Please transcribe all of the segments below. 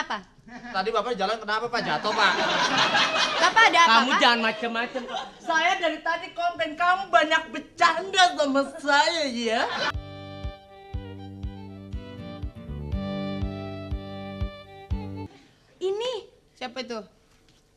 kenapa? Tadi Bapak jalan kenapa Pak? Jatuh Pak? Bapak ada apa, Kamu Pak? jangan macem-macem. Saya dari tadi komplain kamu banyak bercanda sama saya ya. Ini Siapa itu?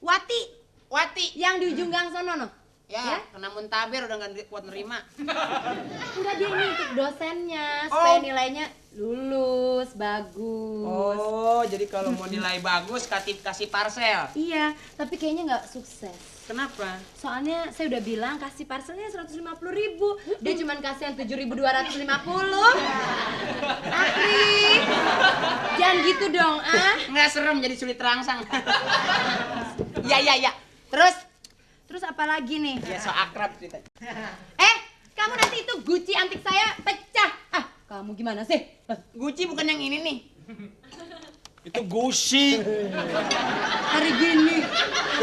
Wati Wati. yang di ujung gang sono no. Ya, kena muntaber udah nggak kuat nerima. Enggak, dia ini untuk dosennya supaya nilainya lulus, bagus. Oh, jadi kalau mau nilai bagus kasih parcel. Iya, tapi kayaknya nggak sukses. Kenapa? Soalnya saya udah bilang kasih parcelnya 150.000. Dia cuma kasih yang 7.250. Akri, jangan gitu dong, ah. Nggak serem jadi sulit terangsang. Ya. Terus apa lagi nih? Ya so akrab cerita. Kamu nanti itu guci antik saya pecah. Ah, kamu gimana sih? Gucci bukan yang ini nih. Itu gusi. Hari gini.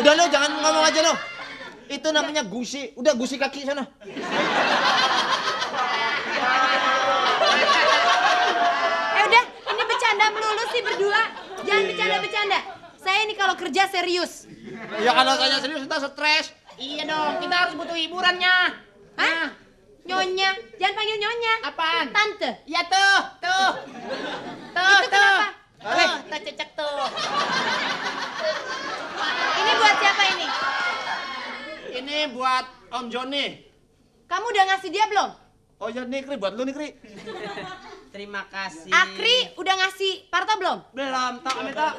Udah lo jangan ngomong aja lo. Itu namanya gusi. Udah gusi kaki sana. Udah, ini bercanda melulu sih berdua. Jangan bercanda-bercanda. Saya ini kalau kerja serius. Ya kalau saya serius kita stres. Iya dong, kita harus butuh hiburannya. Hah? Nyonya, jangan panggil nyonya. Apaan? Tante. Ya tuh. Itu kenapa? Tak cecek tuh. Ini buat siapa ini? Ini buat Om Joni. Kamu udah ngasih dia belum? Oh ya nih Kri, buat lu nih Kri. Terima kasih. Akri udah ngasih Parto belum? Belum, tok ame tok.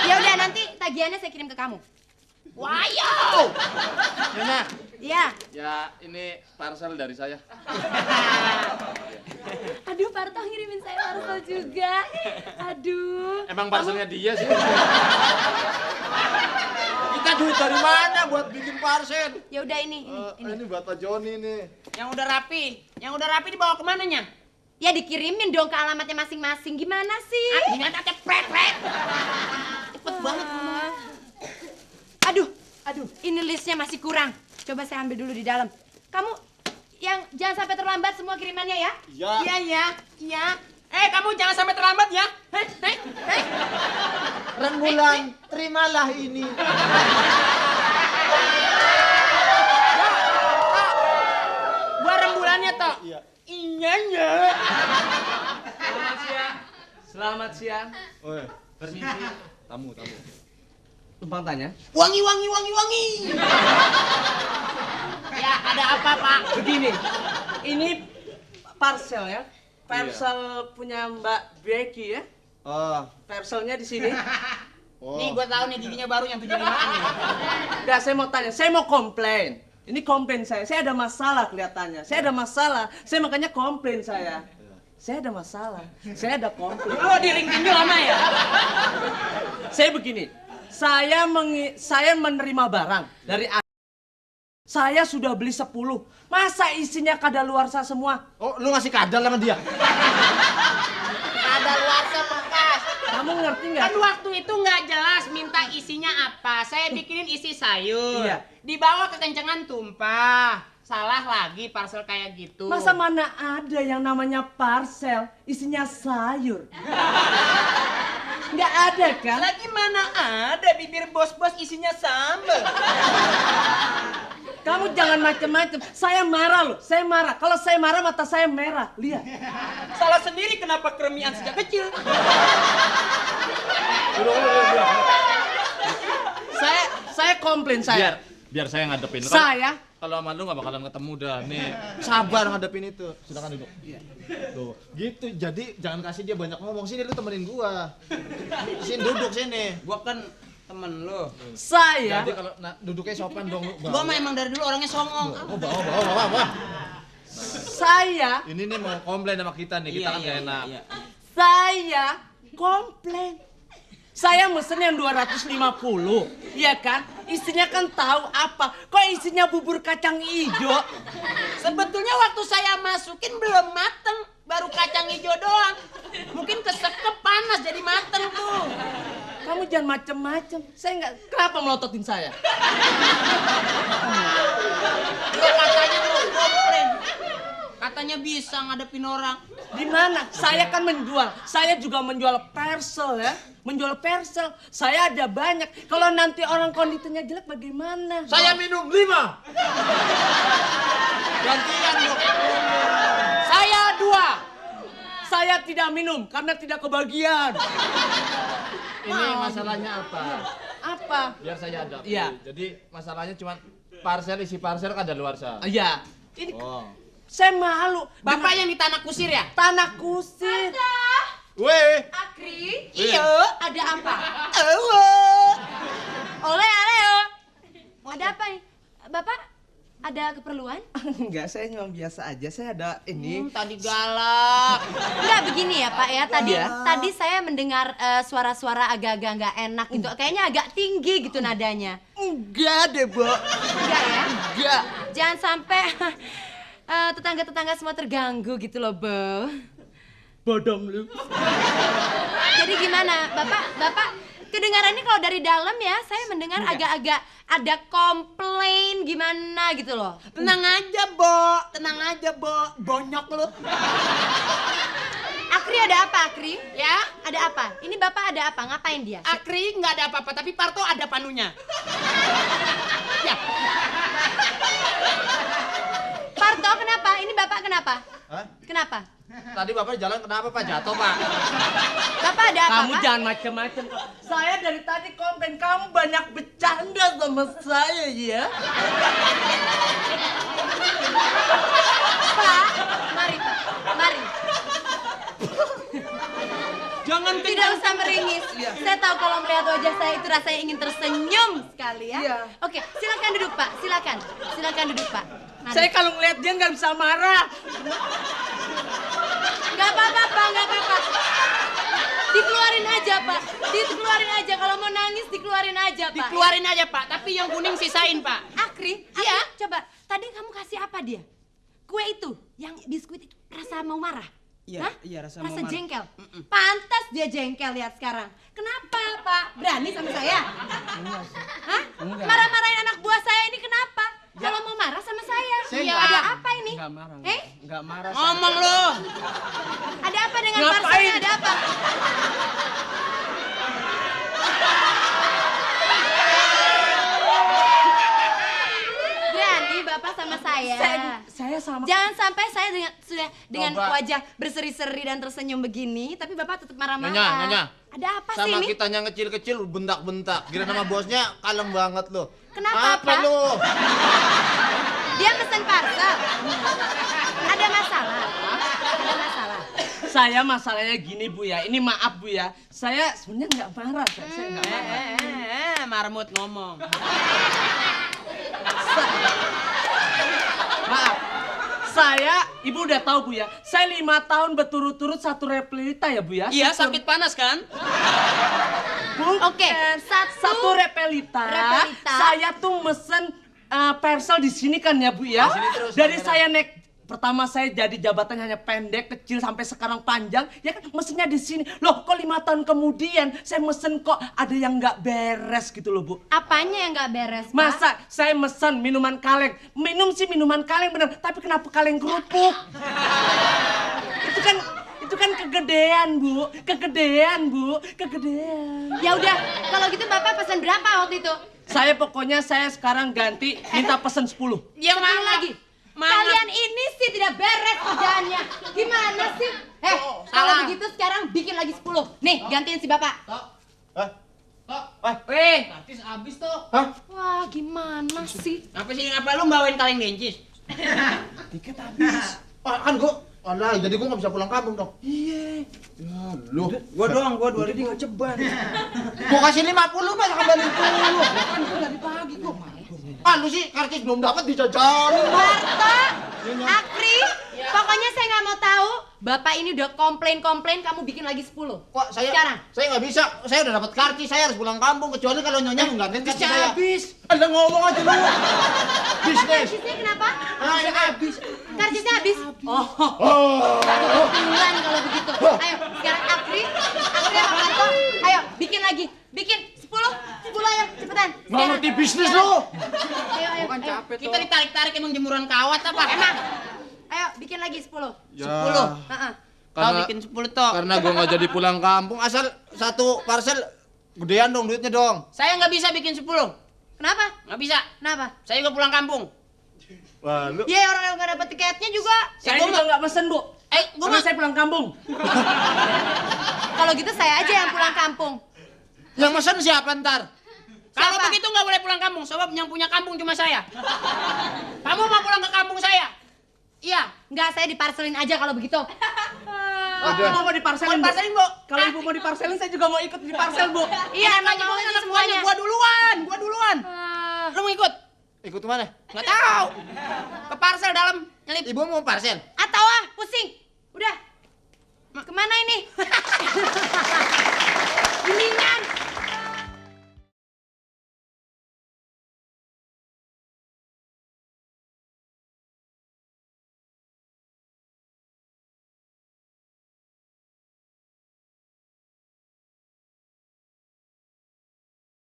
Ya udah, nanti tagihannya saya kirim ke kamu. Wayo. Nyonya. Iya. Ya ini parcel dari saya. Aduh, Parto ngirimin saya parcel juga. Aduh. Emang parcelnya dia sih. Kita duit dari mana buat bikin parcel? Ya udah ini. Ini buat Pak Joni nih. Yang udah rapi dibawa kemananya? Ya dikirimin dong ke alamatnya masing-masing. Gimana sih? Dengan pret. Cepet banget ngomongnya. Aduh, ini listnya masih kurang. Coba saya ambil dulu di dalam. Kamu yang jangan sampai terlambat semua kirimannya ya. Iya. Kamu jangan sampai terlambat ya. Rembulan, terimalah ini. Gua rembulannya tok. Iya. Selamat siang. Oh, Permisi. tamu. Tumpang tanya. Wangi. Ya, ada apa, Pak? Begini, ini parcel ya. Parcel punya Mbak Becky ya. Oh. Parcelnya di sini. Nih gua tahu nih giginya baru yang 75-an nih. Enggak, saya mau tanya, saya mau komplain. Ini komplain saya ada masalah kelihatannya. Saya ada masalah, saya makanya komplain saya. Saya ada masalah, saya ada komplain. Lu di ring tinju lama ya? Saya begini, saya menerima barang dari saya sudah beli 10. Masa isinya kadaluarsa semua? Oh, lu ngasih kadal sama dia? Kadaluarsa bekas. Kamu ngerti nggak? Kan waktu itu nggak jelas minta isinya apa. Saya bikinin isi sayur. Iya. Dibawa kekencengan tumpah. Salah lagi parcel kayak gitu. Masa mana ada yang namanya parcel isinya sayur? Nggak ada kan? Lagi mana ada bibir bos-bos isinya sambal. Kamu jangan macem-macem. Saya marah loh, saya marah. Kalau saya marah mata saya merah. Lihat. Salah sendiri kenapa keremian sejak kecil. Saya komplain saya. Biar saya ngadepin. Saya Kalau sama lu gak bakalan ketemu dah. Nih, sabar ngadepin itu. Silakan duduk. Tuh, gitu. Jadi jangan kasih dia banyak ngomong. Sini lu temenin gua. Sini duduk sini. Gua kan temen lu. saya Jadi kalau duduknya sopan dong lu. Gua mah emang dari dulu orangnya songong. Oh, bawa. saya Ini nih mau komplain sama kita nih. Kita kan gak enak. Iya. saya komplain. Saya mesen yang 250, iya kan? Isinya kan tahu apa? Kok isinya bubur kacang hijau? Sebetulnya waktu saya masukin belum mateng, baru kacang hijau doang. Mungkin kesekep panas jadi mateng tuh. Kamu jangan macem-macem. Saya nggak. Kenapa melototin saya? Ya katanya mau komplain. katanya bisa ngadepin orang. Di mana? Saya kan menjual. Saya juga menjual persel ya. Menjual persel. Saya ada banyak. Kalau nanti orang kondisinya jelek bagaimana? Saya minum 5. Gantian dong. Saya 2. Saya tidak minum karena tidak kebagian. Ini masalahnya apa? Apa? Biar saya ada. Iya. Jadi masalahnya cuma isi parcel kan ada luar sana. Iya. Ini Oh. saya malu. Bapak yang di tanah kusir ya? Tanah kusir. Weh. Akri, Iya. ada apa? Oh. Oleh, aleo. Ada apa nih? Bapak ada keperluan? Enggak, saya cuma biasa aja. Saya ada ini. Tadi galak. Enggak begini ya Pak ya. Tadi Iya. tadi saya mendengar suara-suara agak-agak nggak enak gitu. Kayaknya agak tinggi gitu nadanya. Enggak deh, Bu. Enggak ya? Enggak. Jangan sampai tetangga-tetangga semua terganggu gitu loh, Bo. Bodom lu. Jadi gimana? Bapak kedengarannya kalau dari dalam ya, saya mendengar agak-agak ada komplain gimana gitu loh. Tenang aja, Bo. Tenang aja, Bo. Bonyok lu. Akri ada apa, Akri? Ya? Ada apa? Ini Bapak ada apa? Ngapain dia? Akri nggak ada apa-apa, tapi Parto ada panunya. Ya. Parto kenapa? Ini Bapak kenapa? Hah? Kenapa? Tadi Bapak jalan kenapa Pak? Jatuh Pak. Bapak ada apa, Kamu Pak? jangan macam-macam. Saya dari tadi komplain kamu banyak bercanda sama saya ya. Pak, mari Pak, mari. Jangan Tidak usah meringis. Saya tahu kalau melihat wajah saya itu rasanya ingin tersenyum sekali ya. Iya. Oke, silakan duduk Pak. Silakan. Silakan duduk Pak. Mari. Saya kalau ngeliat dia nggak bisa marah. Nggak apa-apa Pak, nggak apa-apa. Dikeluarin aja Pak. Dikeluarin aja. Kalau mau nangis dikeluarin aja Pak. Dikeluarin aja, Pak. Tapi yang kuning sisain, Pak. Akri, Iya. coba. Tadi kamu kasih apa dia? Kue itu, yang biskuit itu rasa mau marah. Iya, Hah? iya, rasa mau Rasa marah. jengkel. Pantas dia jengkel lihat sekarang. Kenapa Pak? Berani sama saya? Hah? Enggak. Marah-marahin anak buah saya ini kenapa? Kalau mau marah sama saya. Iya. Ada apa ini? Nggak marah. Eh? Nggak marah. Ngomong lu. Ada apa dengan Ngapain? parselnya? Ada apa? Berani Bapak sama saya. Saya sama. Jangan sampai saya sudah dengan Coba. wajah berseri-seri dan tersenyum begini, tapi Bapak tetap marah-marah. Nyonya, Nyonya. Ada apa sih Sama ini? kitanya ngecil-kecil bentak-bentak. Kira nama bosnya kalem banget lo. Kenapa, Apa Pak? lu? Dia pesen parcel. Ada masalah? Ada masalah? Saya masalahnya gini Bu ya. Ini maaf Bu ya. Saya sebenarnya nggak marah. Saya nggak marah. Marmut ngomong. Maaf. Saya, Ibu udah tahu Bu ya. Saya 5 tahun berturut-turut satu replita ya Bu ya. Iya, sakit panas kan? Bukan. Oke, Satu repelita. Repelita. Saya tuh mesen persel di sini kan ya Bu ya. Di sini terus, Dari kamera. saya naik pertama saya jadi jabatannya hanya pendek, kecil sampai sekarang panjang. Ya kan mesennya di sini. Loh kok 5 tahun kemudian saya mesen kok ada yang nggak beres gitu loh Bu. Apanya yang nggak beres, Pak? Masa saya mesen minuman kaleng. Minum sih minuman kaleng bener, tapi kenapa kaleng kerupuk? Itu kan kegedean, Bu. Kegedean, Bu. Kegedean. Ya udah, kalau gitu Bapak pesan berapa waktu itu? Saya pokoknya saya sekarang ganti minta pesen 10. Yang Sekali mana lagi. Mana? Kalian ini sih tidak beres kerjaannya. Gimana sih? Kalau salah. begitu sekarang bikin lagi 10. Nih, gantiin si Bapak. Hah? Hah? Gratis abis tuh. Hah? Wah, gimana sih? Apa sih ngapa lu bawain kaleng dencis? Tiket habis. Kan gua online, jadi gua nggak bisa pulang kampung dong. Iya. Ya lu. Gua doang, gua 2000. Ceban. Gua kasih 50 masa kembali dulu. Kan gua dari pagi kok. Ah lu sih karcis belum dapat dijajalin. Marta, Akri, pokoknya saya nggak mau tahu. Bapak ini udah komplain, kamu bikin lagi 10. Kok saya Sekarang. nggak bisa. Saya udah dapat karcis, saya harus pulang kampung kecuali kalau nyonya menggantiin karcis Karcisnya saya. habis. Ada ngomong aja lu. Apa Bisnis. karcisnya kenapa? Ah, ini habis. Karcisnya habis. Oh. Kebetulan kalau begitu. Ayo, sekarang Akri sama Marta, ayo bikin lagi. Bikin 10 ayo, cepetan. Nggak ngerti bisnis lu. Ayo. Kan capek Kita tuh. ditarik-tarik emang jemuran kawat apa? Emang Ayo, bikin lagi 10. Ya. 10. Heeh. Kau bikin 10 tok. Karena gua nggak jadi pulang kampung, asal satu parcel gedean dong duitnya dong. Saya nggak bisa bikin 10. Kenapa? Nggak bisa. Kenapa? Saya juga pulang kampung. Wah, lu Iya, orang yang nggak dapat tiketnya juga. Saya gua juga nggak pesen, Bu. Gua Karena mah saya pulang kampung. Kalau gitu saya aja yang pulang kampung. yang mesen siapa ntar? kalau Siapa? begitu nggak boleh pulang kampung, sebab yang punya kampung cuma saya. Kamu mau pulang ke kampung saya? Iya. Enggak, saya diparselin aja kalau begitu. Udah. Mau diparselin, Mau Bu. diparselin, Bu? Kalau Ibu mau diparselin, saya juga mau ikut diparsel, Bu. Iya, emang Makanya mau gua ini anak semuanya. buahnya, gua duluan. Lu mau ikut? Ikut kemana? Nggak tahu. Ke parcel dalam nyelip. Ibu mau parcel? Atau pusing. Udah. Kemana ini? Gilingan.